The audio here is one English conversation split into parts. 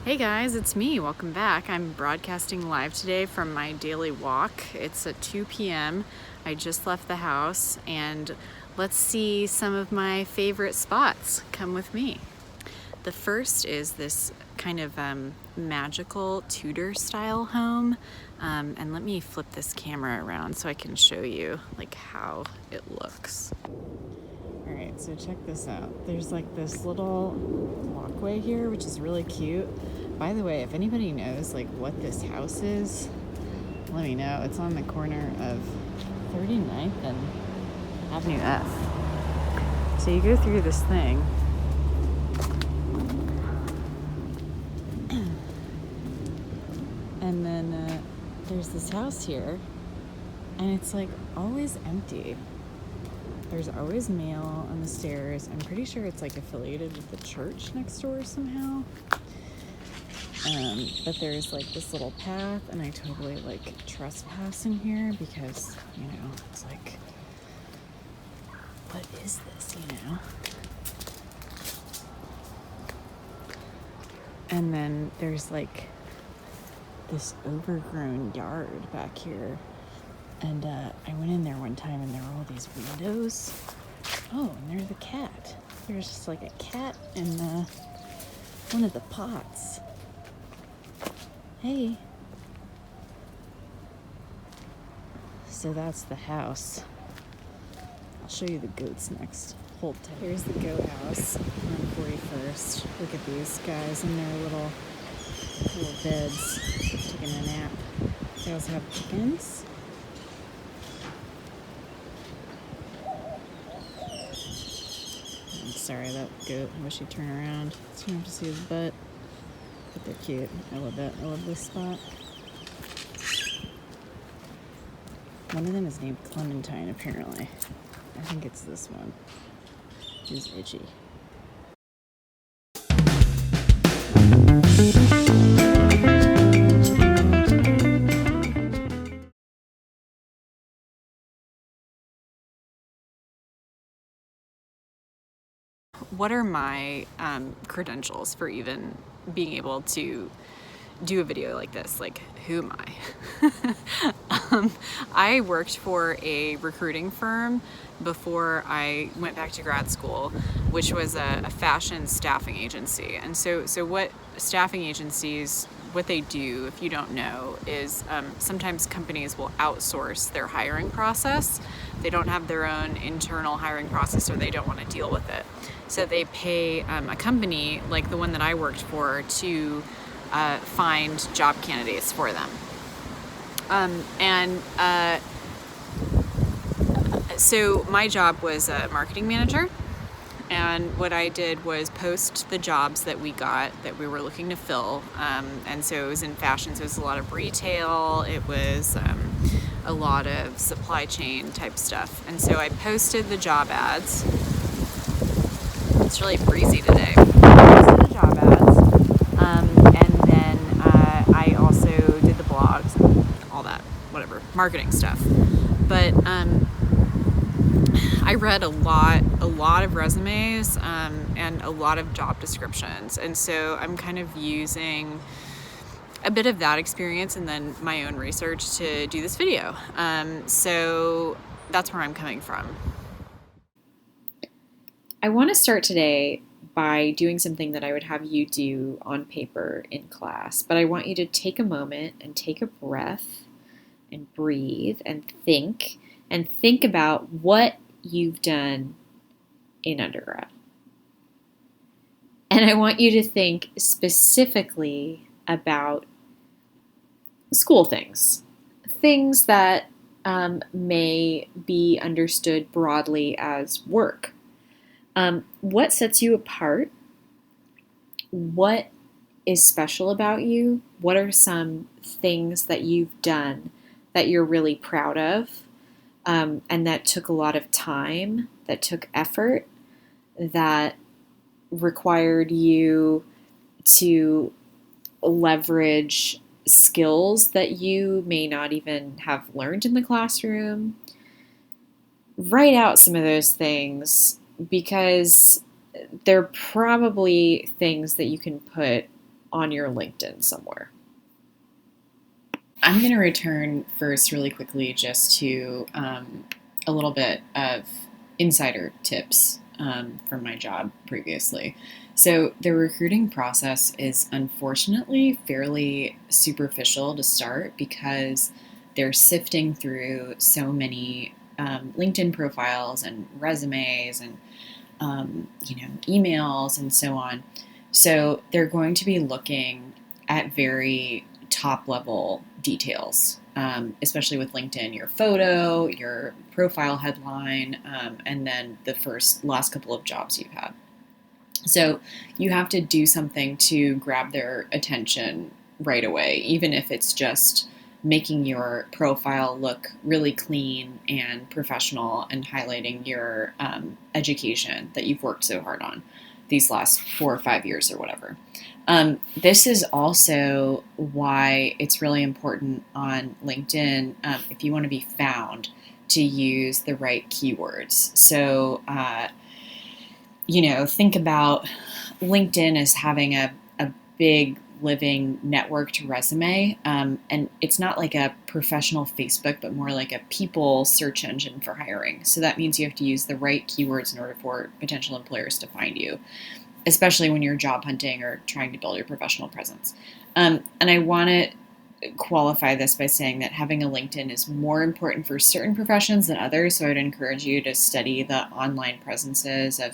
Hey guys, it's me. Welcome back. I'm broadcasting live today from my daily walk. It's at 2 p.m. I just left the house and let's see some of my favorite spots. Come with me. The first is this kind of magical Tudor style home. And let me flip this camera around so I can show you like how it looks. All right, so check this out. There's like this little walkway here, which is really cute. By the way, if anybody knows like what this house is, let me know. It's on the corner of 39th and Avenue F. So you go through this thing. And then there's this house here, and it's like always empty. There's always mail on the stairs. I'm pretty sure it's like affiliated with the church next door somehow. But there's like this little path, and I totally like trespass in here because, it's like, what is this, And then there's like this overgrown yard back here. And I went in there one time and there were all these windows. Oh, and there's a cat. There's just like a cat in one of the pots. Hey. So that's the house. I'll show you the goats next. Hold tight. Here's the goat house on 41st. Look at these guys in their little beds, taking a nap. They also have chickens. Sorry, that goat. I wish he'd turn around. So you don't have to see his butt. But they're cute. I love that. I love this spot. One of them is named Clementine, apparently. I think it's this one. He's itchy. What are my credentials for even being able to do a video like this? Like, who am I? I worked for a recruiting firm before I went back to grad school, which was a fashion staffing agency. And so what staffing agencies, what they do, if you don't know, is sometimes companies will outsource their hiring process. They don't have their own internal hiring process, or they don't want to deal with it. So they pay a company like the one that I worked for to find job candidates for them. So my job was a marketing manager, and what I did was post the jobs that we got that we were looking to fill. And so it was in fashion, so it was a lot of retail, it was a lot of supply chain type stuff. And so I posted the job ads. It's really breezy today. I posted the job ads, and then I also did the blogs, all that, whatever, marketing stuff. But I read a lot of resumes and a lot of job descriptions, and so I'm kind of using a bit of that experience and then my own research to do this video. So that's where I'm coming from. I want to start today by doing something that I would have you do on paper in class, but I want you to take a moment and take a breath and breathe and think about what you've done in undergrad. And I want you to think specifically about school things that may be understood broadly as work. What sets you apart? What is special about you? What are some things that you've done that you're really proud of, and that took a lot of time, that took effort, that required you to leverage skills that you may not even have learned in the classroom? Write out some of those things, because they're probably things that you can put on your LinkedIn somewhere. I'm going to return first really quickly just to a little bit of insider tips from my job previously. So the recruiting process is unfortunately fairly superficial to start because they're sifting through so many LinkedIn profiles and resumes and emails and so on. So they're going to be looking at very top level details, especially with LinkedIn, your photo, your profile headline, and then the last couple of jobs you've had. So you have to do something to grab their attention right away, even if it's just making your profile look really clean and professional and highlighting your education that you've worked so hard on these last 4 or 5 years or whatever. This is also why it's really important on LinkedIn, if you want to be found, to use the right keywords. So, think about LinkedIn as having a big living networked resume. And it's not like a professional Facebook, but more like a people search engine for hiring. So that means you have to use the right keywords in order for potential employers to find you, especially when you're job hunting or trying to build your professional presence. And I want to qualify this by saying that having a LinkedIn is more important for certain professions than others. So I'd encourage you to study the online presences of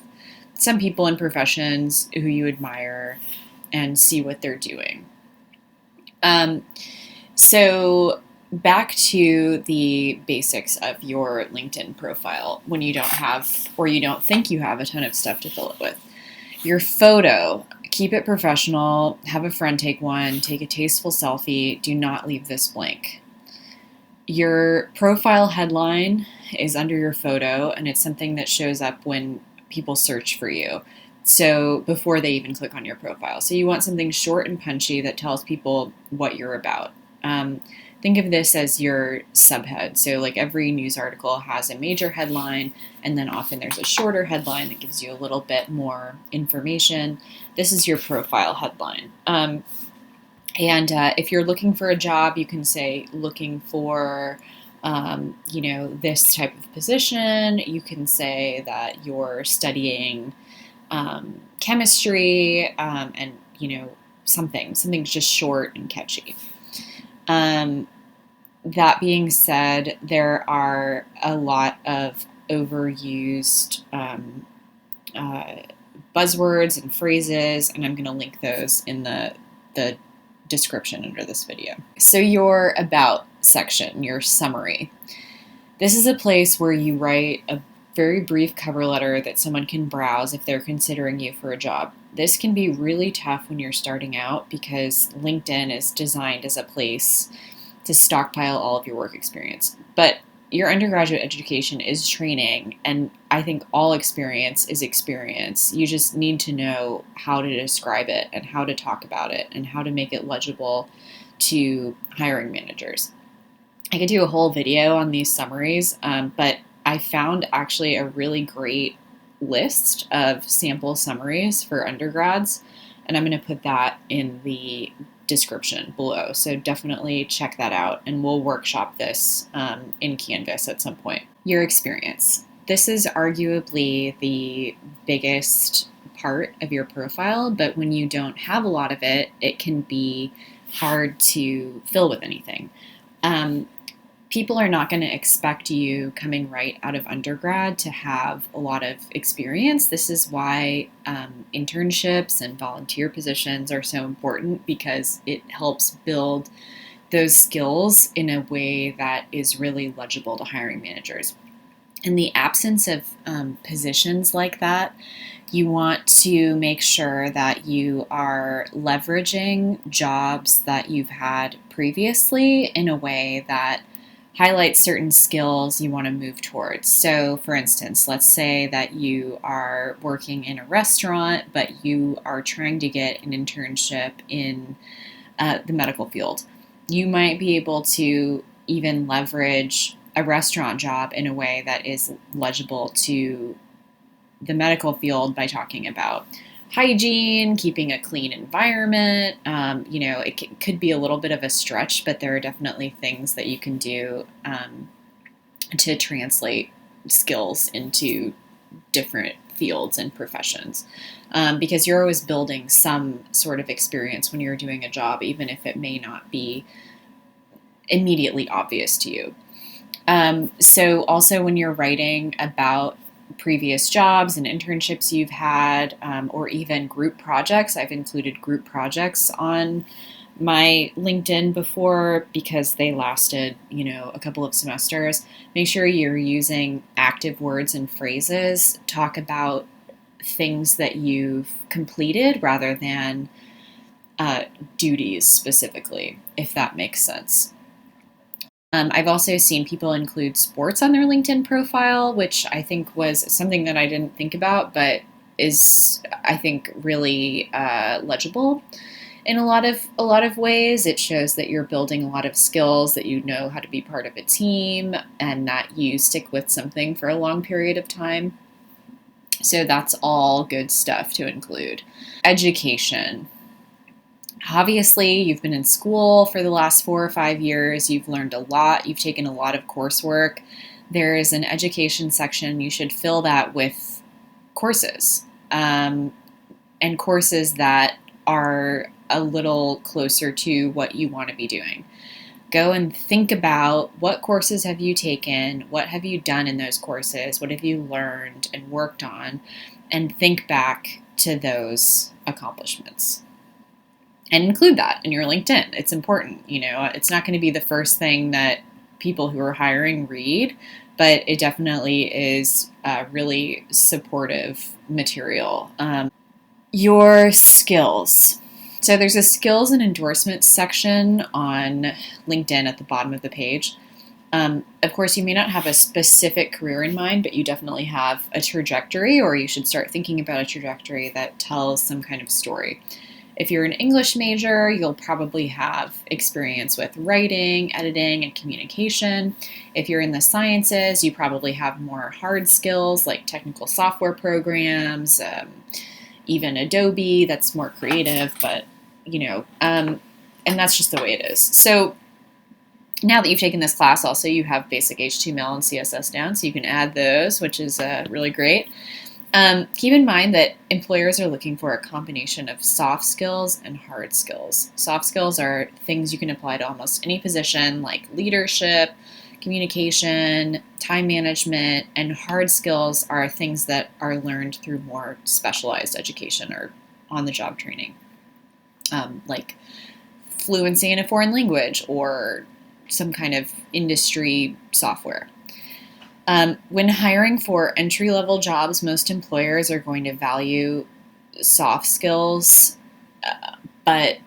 some people in professions who you admire and see what they're doing. So back to the basics of your LinkedIn profile when you don't have, or you don't think you have, a ton of stuff to fill it with. Your photo, keep it professional, have a friend take one, take a tasteful selfie, do not leave this blank. Your profile headline is under your photo, and it's something that shows up when people search for you. So before they even click on your profile. So you want something short and punchy that tells people what you're about. Think of this as your subhead. So like every news article has a major headline, and then often there's a shorter headline that gives you a little bit more information. This is your profile headline. And if you're looking for a job, you can say looking for this type of position. You can say that you're studying chemistry, and something's just short and catchy. That being said, there are a lot of overused buzzwords and phrases, and I'm going to link those in the description under this video. So your about section, your summary. This is a place where you write a very brief cover letter that someone can browse if they're considering you for a job. This can be really tough when you're starting out because LinkedIn is designed as a place to stockpile all of your work experience. But your undergraduate education is training, and I think all experience is experience. You just need to know how to describe it and how to talk about it and how to make it legible to hiring managers. I could do a whole video on these summaries, but I found actually a really great list of sample summaries for undergrads, and I'm going to put that in the description below. So definitely check that out, and we'll workshop this in Canvas at some point. Your experience. This is arguably the biggest part of your profile, but when you don't have a lot of it, it can be hard to fill with anything. People are not going to expect you coming right out of undergrad to have a lot of experience. This is why internships and volunteer positions are so important, because it helps build those skills in a way that is really legible to hiring managers. In the absence of positions like that, you want to make sure that you are leveraging jobs that you've had previously in a way that highlight certain skills you want to move towards. So for instance, let's say that you are working in a restaurant, but you are trying to get an internship in the medical field. You might be able to even leverage a restaurant job in a way that is legible to the medical field by talking about hygiene, keeping a clean environment. It could be a little bit of a stretch, but there are definitely things that you can do to translate skills into different fields and professions, because you're always building some sort of experience when you're doing a job, even if it may not be immediately obvious to you. So also when you're writing about previous jobs and internships you've had, or even group projects, I've included group projects on my LinkedIn before because they lasted, a couple of semesters. Make sure you're using active words and phrases. Talk about things that you've completed rather than duties specifically, if that makes sense. I've also seen people include sports on their LinkedIn profile, which I think was something that I didn't think about, but is, I think, really legible in a lot of ways. It shows that you're building a lot of skills, that you know how to be part of a team, and that you stick with something for a long period of time. So that's all good stuff to include. Education. Obviously, you've been in school for the last 4 or 5 years. You've learned a lot. You've taken a lot of coursework. There is an education section. You should fill that with courses, and courses that are a little closer to what you want to be doing. Go and think about what courses have you taken, what have you done in those courses, what have you learned and worked on, and think back to those accomplishments. And include that in your LinkedIn. It's important. It's not going to be the first thing that people who are hiring read, but it definitely is really supportive material. Your skills. So there's a skills and endorsements section on LinkedIn at the bottom of the page. Of course, you may not have a specific career in mind, but you definitely have a trajectory, or you should start thinking about a trajectory that tells some kind of story. If you're an English major, you'll probably have experience with writing, editing, and communication. If you're in the sciences, you probably have more hard skills like technical software programs, even Adobe, that's more creative, but, and that's just the way it is. So now that you've taken this class, also you have basic HTML and CSS down, so you can add those, which is really great. Keep in mind that employers are looking for a combination of soft skills and hard skills. Soft skills are things you can apply to almost any position, like leadership, communication, time management, and hard skills are things that are learned through more specialized education or on-the-job training, like fluency in a foreign language or some kind of industry software. When hiring for entry-level jobs, most employers are going to value soft skills, but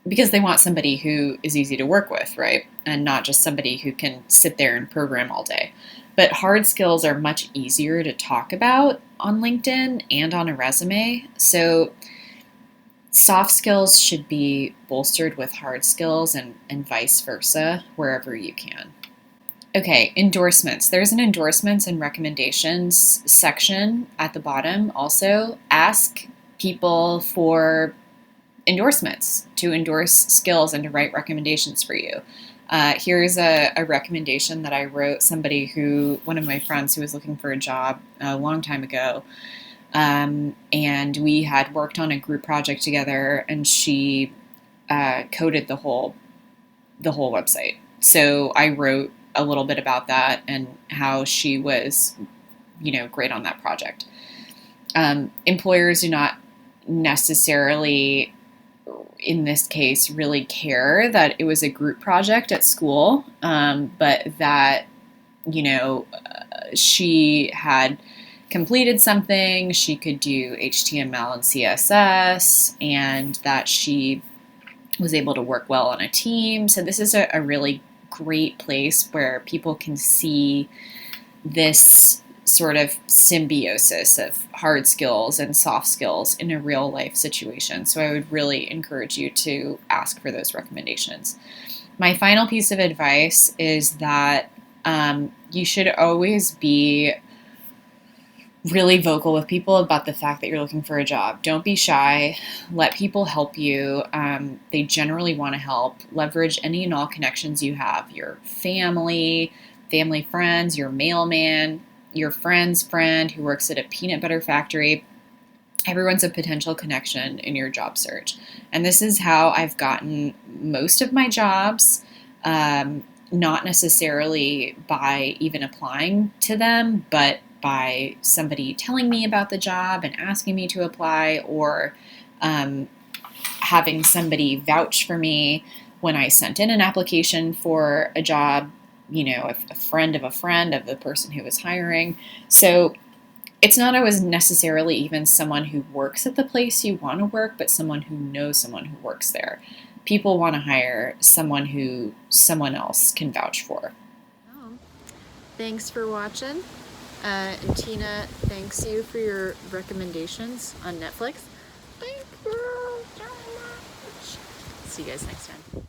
because they want somebody who is easy to work with, right? And not just somebody who can sit there and program all day. But hard skills are much easier to talk about on LinkedIn and on a resume. So soft skills should be bolstered with hard skills and vice versa wherever you can. Okay, endorsements. There's an endorsements and recommendations section at the bottom. Also, ask people for endorsements, to endorse skills and to write recommendations for you. Here's a recommendation that I wrote one of my friends who was looking for a job a long time ago. And we had worked on a group project together, and she coded the whole website. So I wrote a little bit about that and how she was, great on that project. Employers do not necessarily, in this case, really care that it was a group project at school, but that, she had completed something, she could do HTML and CSS, and that she was able to work well on a team. So this is a really great place where people can see this sort of symbiosis of hard skills and soft skills in a real life situation. So I would really encourage you to ask for those recommendations. My final piece of advice is that you should always be really vocal with people about the fact that you're looking for a job. Don't be shy. Let people help you. They generally want to help. Leverage any and all connections you have. Your family friends, your mailman, your friend's friend who works at a peanut butter factory. Everyone's a potential connection in your job search. And this is how I've gotten most of my jobs. Not necessarily by even applying to them, but by somebody telling me about the job and asking me to apply, or having somebody vouch for me when I sent in an application for a job, a friend of the person who was hiring. So it's not always necessarily even someone who works at the place you want to work, but someone who knows someone who works there. People want to hire someone who someone else can vouch for. Oh, thanks for watching. And Tina, thanks you for your recommendations on Netflix. Thank you so much. See you guys next time.